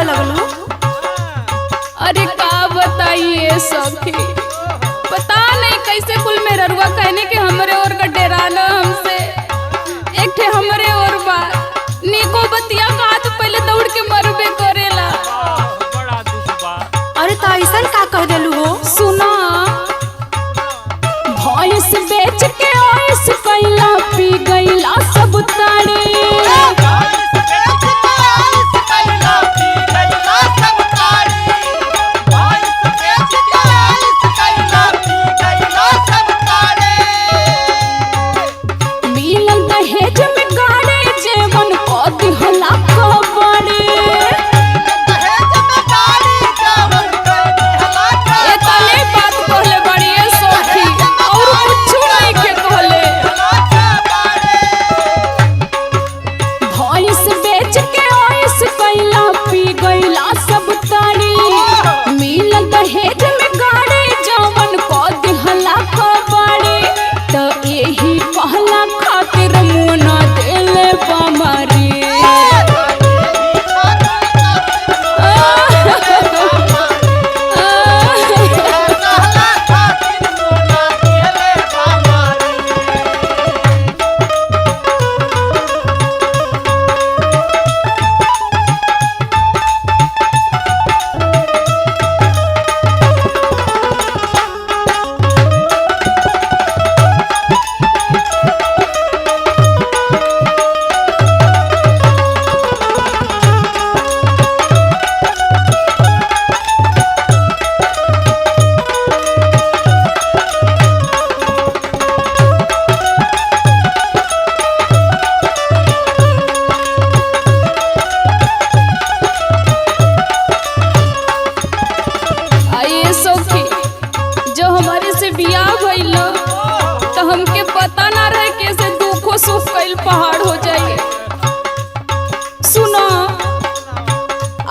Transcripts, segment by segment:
लगलू? अरे का बताइए सखी, पता नहीं कैसे कुल में ररुआ कहने के हमरे और का डेराना हमसे एक ठे हमरे और बात निको बतिया का तो पहले दौड़ के मरबे करेला। बड़ा दुख बा। अरे तो ऐसा का कह देलू हो? सुना, भैंस बेच के आइस कैला पी गईला सब ताड़ी। मिलल दहेज में गाड़ी जेवन को दिहला कबड़ी। ये तले बात कहले बड़ी है सखी और कुछ नहीं के कहले। भैंस बेच के आइस कैला पी गईला सब ताड़ी। मिलल दहेज में गाड़ी जवन को दिहला कबड़ी। तो यही कहला खातिर मुना देले बमारी। आइए सखी, जो हमारे से बियाह भइल तो हमके पता ना रहे कैसे दुखो सुख कईल पहाड़ हो जाए। सुनो,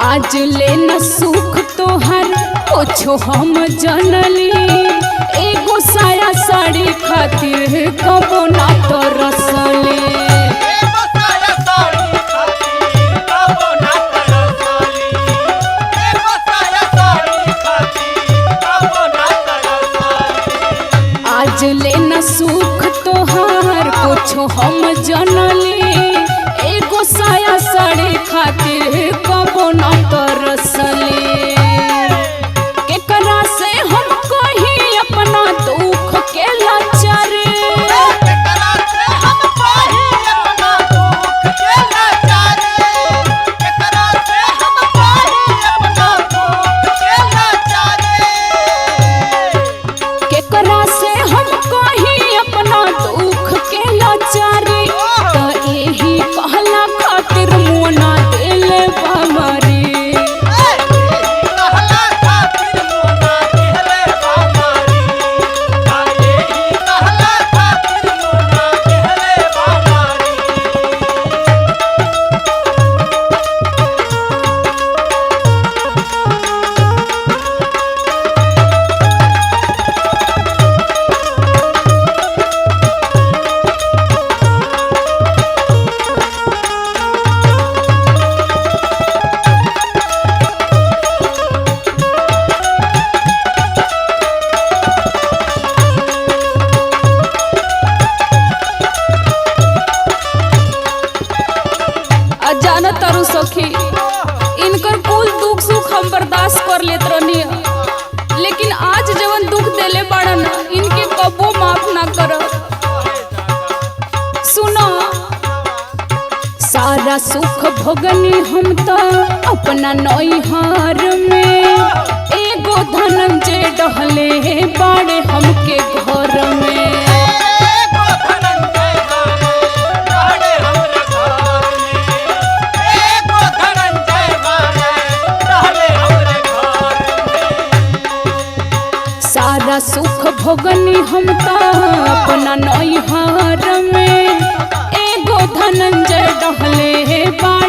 आज ले न सुख तोहर कुछो हम जनली। एगो साया साड़ी खातिर कबो ना तो रसली। आज ले न सुख तोहार कुछो हम जनली। एगो साया साड़ी खातिर कबो न तरसली। केकरा से हम कही अपना दुख के लाचारी। केकरा से हम कही अपना दुख के लाचारी। तो यही कहला खातिर मुना देले बमारी। जाना तारू सखी, इनकर कुल दुख सुख हम बर्दाश्त कर लेत रहनी, लेकिन आज जवन दुख देले बाड़न इनके कबो माफ ना कर। सुनो, सारा सुख भोगनी हम तो अपना नैहर में। एगो धनंजय डहले बाड़े हमके घर में। सारा सुख भोगनी हम तो अपना नैहर में। एगो धनंजय डहले बाड़े